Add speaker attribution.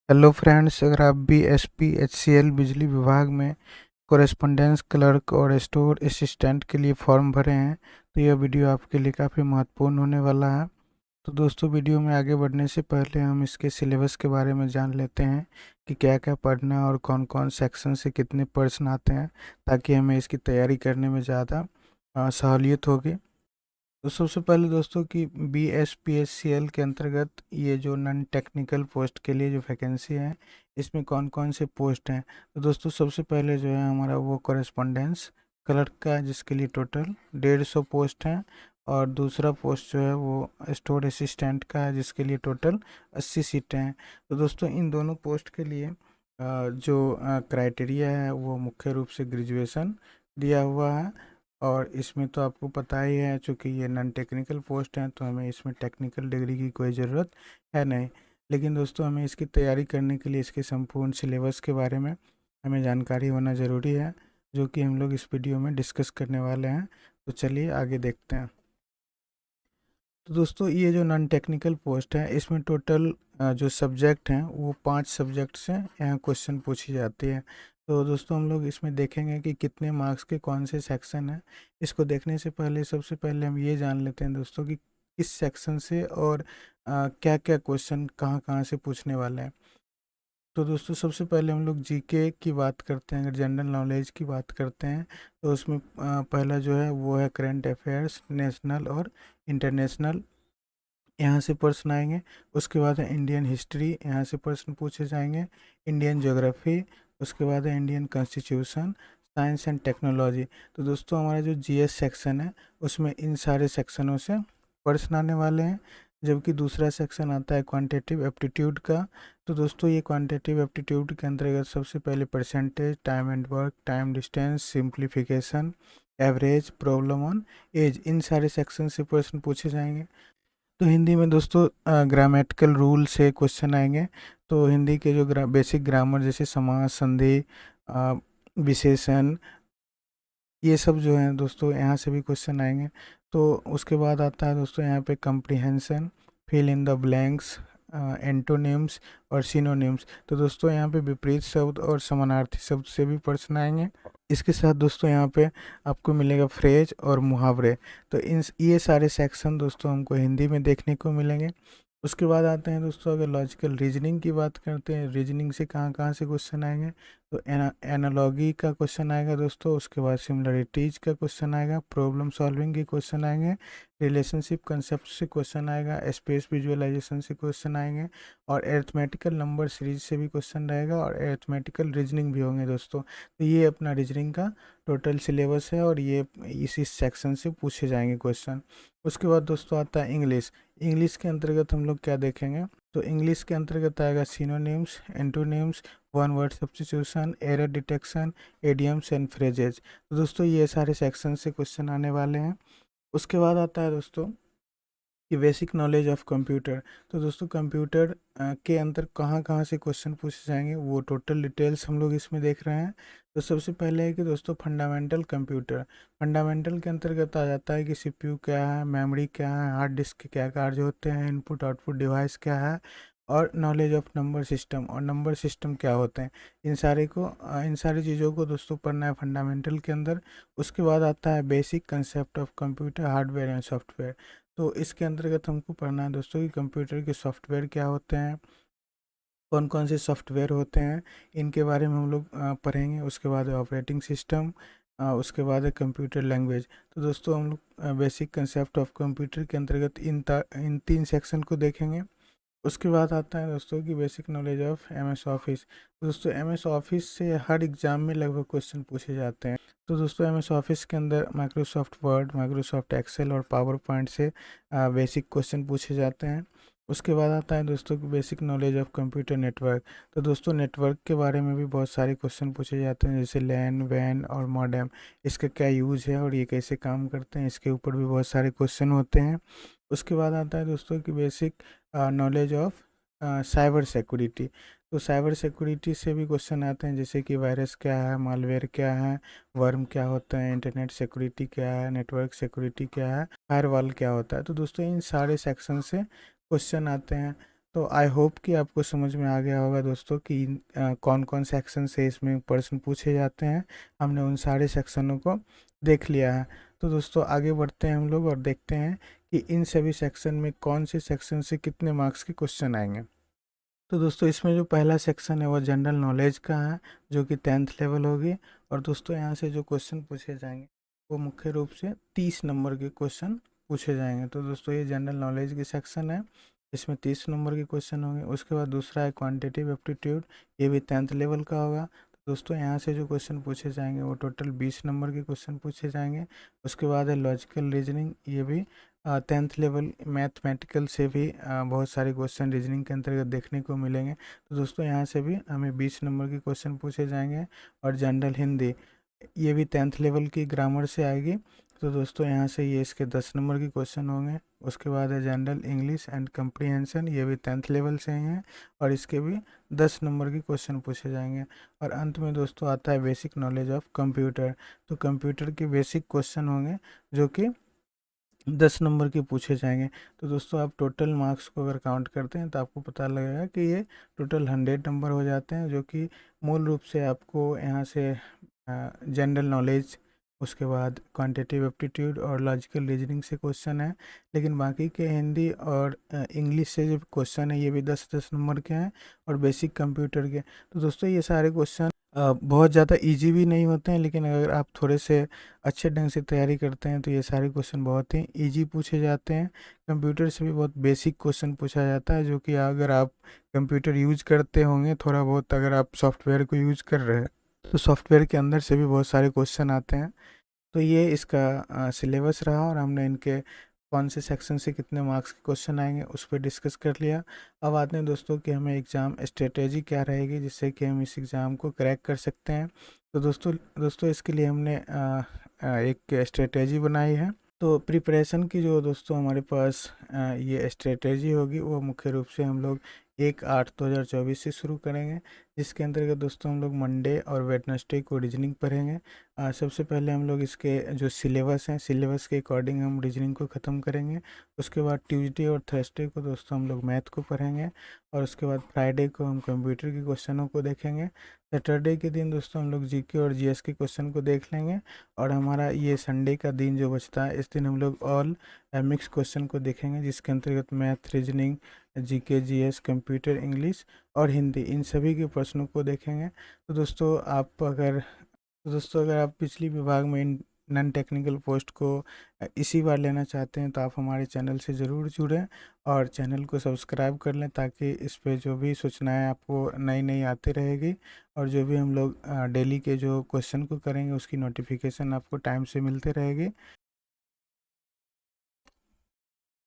Speaker 1: Hello friends, अगर आप भी एसपी एचसीएल बिजली विभाग में कॉरेस्पॉन्डेंस क्लर्क और स्टोर असिस्टेंट के लिए फॉर्म भरे हैं तो यह वीडियो आपके लिए काफ़ी महत्वपूर्ण होने वाला है। तो दोस्तों, वीडियो में आगे बढ़ने से पहले हम इसके सिलेबस के बारे में जान लेते हैं कि क्या क्या पढ़ना और कौन कौन सेक्शन से कितने प्रश्न आते हैं, ताकि हमें इसकी तैयारी करने में ज़्यादा सहूलियत होगी। तो सबसे पहले दोस्तों कि BSPSCL के अंतर्गत ये जो नॉन टेक्निकल पोस्ट के लिए जो वैकेंसी है, इसमें कौन कौन से पोस्ट हैं। तो दोस्तों, सबसे पहले जो है हमारा वो कॉरेस्पॉन्डेंस क्लर्क का है, जिसके लिए टोटल 150 पोस्ट हैं। और दूसरा पोस्ट जो है वो स्टोर असिस्टेंट का है, जिसके लिए टोटल 80 सीटें हैं। तो दोस्तों, इन दोनों पोस्ट के लिए जो क्राइटेरिया है वो मुख्य रूप से ग्रेजुएशन दिया हुआ है। और इसमें तो आपको पता ही है, चूँकि ये नॉन टेक्निकल पोस्ट हैं तो हमें इसमें टेक्निकल डिग्री की कोई ज़रूरत है नहीं। लेकिन दोस्तों, हमें इसकी तैयारी करने के लिए इसके संपूर्ण सिलेबस के बारे में हमें जानकारी होना ज़रूरी है, जो कि हम लोग इस वीडियो में डिस्कस करने वाले हैं। तो चलिए आगे देखते हैं। तो दोस्तों, ये जो नॉन टेक्निकल पोस्ट है, इसमें टोटल जो सब्जेक्ट हैं वो 5 सब्जेक्ट से यहाँ क्वेश्चन पूछी जाती है। तो दोस्तों, हम लोग इसमें देखेंगे कि कितने मार्क्स के कौन से सेक्शन हैं। इसको देखने से पहले सबसे पहले हम ये जान लेते हैं दोस्तों कि किस सेक्शन से और क्या क्या क्वेश्चन कहाँ कहाँ से पूछने वाले हैं। तो दोस्तों, सबसे पहले हम लोग जीके की बात करते हैं। अगर जनरल नॉलेज की बात करते हैं तो उसमें पहला जो है वो है करंट अफेयर्स, नेशनल और इंटरनेशनल, यहाँ से प्रश्न आएंगे। उसके बाद है इंडियन हिस्ट्री, यहाँ से प्रश्न पूछे जाएंगे। इंडियन ज्योग्राफी, उसके बाद है Indian constitution, science and technology. तो दोस्तों, हमारा जो जीएस सेक्शन है उसमें इन सारे सेक्शनों से प्रश्न आने वाले हैं। जबकि दूसरा सेक्शन आता है क्वांटिटेटिव एप्टीट्यूड का। तो दोस्तों, ये क्वांटिटेटिव एप्टीट्यूड के अंतर्गत सबसे पहले percentage, time and work, time distance, simplification, average, problem on age, इन सारे सेक्शन से प्रश्न पूछे जाएंगे। तो हिंदी में दोस्तों ग्रामेटिकल रूल से क्वेश्चन आएंगे। तो हिंदी के जो बेसिक ग्रामर, जैसे समास, संधि, अ, विशेषण, ये सब जो है दोस्तों यहाँ से भी क्वेश्चन आएंगे। तो उसके बाद आता है दोस्तों यहाँ पे comprehension, fill in the blanks, antonyms और सिनोनिम्स। तो दोस्तों, यहाँ पे विपरीत शब्द और समानार्थी शब्द से भी प्रश्न आएंगे। इसके साथ दोस्तों यहाँ पे आपको मिलेगा फ्रेज और मुहावरे। तो इन ये सारे सेक्शन दोस्तों हमको हिंदी में देखने को मिलेंगे। उसके बाद आते हैं दोस्तों, अगर लॉजिकल रीजनिंग की बात करते हैं, रीजनिंग से कहाँ कहाँ से क्वेश्चन आएंगे। तो एनालॉगी का क्वेश्चन आएगा दोस्तों। उसके बाद सिमिलरिटीज का क्वेश्चन आएगा, प्रॉब्लम सॉल्विंग के क्वेश्चन आएंगे, रिलेशनशिप कंसेप्ट से क्वेश्चन आएगा, स्पेस विजुअलाइजेशन से क्वेश्चन आएंगे, और एरिथमेटिकल नंबर सीरीज से भी क्वेश्चन रहेगा, और एरिथमेटिकल रीजनिंग भी होंगे दोस्तों। तो ये अपना रीजनिंग का टोटल सिलेबस है, और ये इसी सेक्शन से पूछे जाएंगे क्वेश्चन। उसके बाद दोस्तों आता है इंग्लिश। इंग्लिश के अंतर्गत हम लोग क्या देखेंगे। तो इंग्लिश के अंतर्गत आएगा synonyms, antonyms, one word substitution, error detection, idioms and phrases. तो दोस्तों, ये सारे सेक्शन से क्वेश्चन आने वाले हैं। उसके बाद आता है दोस्तों कि बेसिक नॉलेज ऑफ कंप्यूटर। तो दोस्तों, कंप्यूटर के अंदर कहाँ कहाँ से क्वेश्चन पूछे जाएंगे, वो टोटल डिटेल्स हम लोग इसमें देख रहे हैं। तो सबसे पहले है कि दोस्तों फंडामेंटल कंप्यूटर। फंडामेंटल के अंतर्गत आ जाता है कि सीपीयू क्या है, मेमोरी क्या है, हार्ड डिस्क के क्या कार्य होते हैं, इनपुट आउटपुट डिवाइस क्या है, और नॉलेज ऑफ नंबर सिस्टम, और नंबर सिस्टम क्या होते हैं। इन सारी चीज़ों को दोस्तों पढ़ना है फंडामेंटल के अंदर। उसके बाद आता है basic concept of computer, hardware and software. तो इसके अंतर्गत हमको पढ़ना है दोस्तों कि कंप्यूटर के सॉफ्टवेयर क्या होते हैं, कौन कौन से सॉफ्टवेयर होते हैं, इनके बारे में हम लोग पढ़ेंगे। उसके बाद है ऑपरेटिंग सिस्टम, उसके बाद है कंप्यूटर लैंग्वेज। तो दोस्तों, हम लोग बेसिक कंसेप्ट ऑफ कंप्यूटर के अंतर्गत इन 3 सेक्शन को देखेंगे। उसके बाद आता है दोस्तों कि basic knowledge of MS office. तो दोस्तों, एमएस ऑफिस से हर एग्ज़ाम में लगभग क्वेश्चन पूछे जाते हैं। तो दोस्तों, एमएस ऑफिस के अंदर माइक्रोसॉफ्ट वर्ड, माइक्रोसॉफ्ट एक्सेल और पावर पॉइंट से बेसिक क्वेश्चन पूछे जाते हैं। उसके बाद आता है दोस्तों कि basic knowledge of computer network. तो दोस्तों, नेटवर्क के बारे में भी बहुत सारे क्वेश्चन पूछे जाते हैं, जैसे लैन, वैन और मॉडेम, इसका क्या यूज़ है और ये कैसे काम करते हैं, इसके ऊपर भी बहुत सारे क्वेश्चन होते हैं। उसके बाद आता है दोस्तों कि basic knowledge of cyber security. तो साइबर सिक्योरिटी से भी क्वेश्चन आते हैं, जैसे कि वायरस क्या है, मालवेयर क्या है, वर्म क्या होता है, इंटरनेट सिक्योरिटी क्या है, नेटवर्क सिक्योरिटी क्या है, फायरवॉल क्या होता है। तो दोस्तों, इन सारे सेक्शन से क्वेश्चन आते हैं। तो आई होप कि आपको समझ में आ गया होगा दोस्तों कि कौन कौन सेक्शन से इसमें प्रश्न पूछे जाते हैं। हमने उन सारे सेक्शनों को देख लिया है। तो दोस्तों आगे बढ़ते हैं हम लोग और देखते हैं कि इन सभी सेक्शन में कौन से सेक्शन से कितने मार्क्स के क्वेश्चन आएंगे। तो दोस्तों इसमें जो पहला सेक्शन है वो जनरल नॉलेज का है, जो कि 10th लेवल होगी। और दोस्तों यहाँ से जो क्वेश्चन पूछे जाएंगे वो मुख्य रूप से 30 नंबर के क्वेश्चन पूछे जाएंगे। तो दोस्तों ये जनरल नॉलेज की सेक्शन है, इसमें 30 नंबर के क्वेश्चन होंगे। उसके बाद दूसरा है क्वांटिटेटिव एप्टीट्यूड, ये भी 10th लेवल का होगा। तो दोस्तों यहाँ से जो क्वेश्चन पूछे जाएंगे वो टोटल 20 नंबर के क्वेश्चन पूछे जाएंगे। उसके बाद है लॉजिकल रीजनिंग, ये भी 10th लेवल मैथमेटिकल से भी बहुत सारे क्वेश्चन रीजनिंग के अंतर्गत देखने को मिलेंगे। तो दोस्तों यहाँ से भी हमें 20 नंबर के क्वेश्चन पूछे जाएंगे। और जनरल हिंदी, ये भी 10th लेवल की ग्रामर से आएगी। तो दोस्तों यहाँ से ये इसके 10 नंबर के क्वेश्चन होंगे। उसके बाद है जनरल इंग्लिश एंड कंप्रीहेंशन, ये भी 10th लेवल से ही हैं और इसके भी 10 नंबर के क्वेश्चन पूछे जाएंगे। और अंत में दोस्तों आता है बेसिक नॉलेज ऑफ कंप्यूटर। तो कंप्यूटर के बेसिक क्वेश्चन होंगे जो कि 10 नंबर के पूछे जाएंगे। तो दोस्तों आप टोटल मार्क्स को अगर काउंट करते हैं तो आपको पता लगेगा कि ये टोटल 100 नंबर हो जाते हैं, जो कि मूल रूप से आपको यहाँ से जनरल नॉलेज, उसके बाद क्वांटिटेटिव एप्टीट्यूड और लॉजिकल रीजनिंग से क्वेश्चन है। लेकिन बाकी के हिंदी और इंग्लिश से जो क्वेश्चन है ये भी 10-10 नंबर के हैं और बेसिक कंप्यूटर के। तो दोस्तों ये सारे क्वेश्चन बहुत ज़्यादा इजी भी नहीं होते हैं, लेकिन अगर आप थोड़े से अच्छे ढंग से तैयारी करते हैं तो ये सारे क्वेश्चन बहुत ही इजी पूछे जाते हैं। कंप्यूटर से भी बहुत बेसिक क्वेश्चन पूछा जाता है, जो कि अगर आप कंप्यूटर यूज करते होंगे थोड़ा बहुत, अगर आप सॉफ्टवेयर को यूज कर रहे हैं तो सॉफ्टवेयर के अंदर से भी बहुत सारे क्वेश्चन आते हैं। तो ये इसका सिलेबस रहा और हमने इनके कौन से सेक्शन से कितने मार्क्स के क्वेश्चन आएंगे उस पर डिस्कस कर लिया। अब आते हैं दोस्तों कि हमें एग्ज़ाम स्ट्रेटेजी क्या रहेगी जिससे कि हम इस एग्ज़ाम को क्रैक कर सकते हैं। तो दोस्तों इसके लिए हमने एक स्ट्रेटेजी बनाई है। तो प्रिपरेशन की जो दोस्तों हमारे पास ये स्ट्रेटेजी होगी वो मुख्य रूप से हम लोग 1/8/2024 से शुरू करेंगे, जिसके अंतर्गत दोस्तों हम लोग मंडे और वेडनेसडे को रीजनिंग पढ़ेंगे। सबसे पहले हम लोग इसके जो सिलेबस हैं, सिलेबस के अकॉर्डिंग हम रीजनिंग को ख़त्म करेंगे। उसके बाद ट्यूसडे और थर्सडे को दोस्तों हम लोग मैथ को पढ़ेंगे और उसके बाद फ्राइडे को हम कंप्यूटर के क्वेश्चनों को देखेंगे। सैटरडे के दिन दोस्तों हम लोग जीके और जीएस के क्वेश्चन को देख लेंगे। और हमारा ये संडे का दिन जो बचता है इस दिन हम लोग ऑल मिक्स क्वेश्चन को देखेंगे, जिसके अंतर्गत math, reasoning, GK, GS, computer, English और हिंदी, इन सभी के प्रश्नों को देखेंगे। तो दोस्तों अगर आप पिछली विभाग में इन नॉन टेक्निकल पोस्ट को इसी बार लेना चाहते हैं तो आप हमारे चैनल से ज़रूर जुड़ें और चैनल को सब्सक्राइब कर लें, ताकि इस पे जो भी सूचनाएं आपको नई नई आती रहेगी और जो भी हम लोग डेली के जो क्वेश्चन को करेंगे उसकी नोटिफिकेशन आपको टाइम से मिलते रहेगी।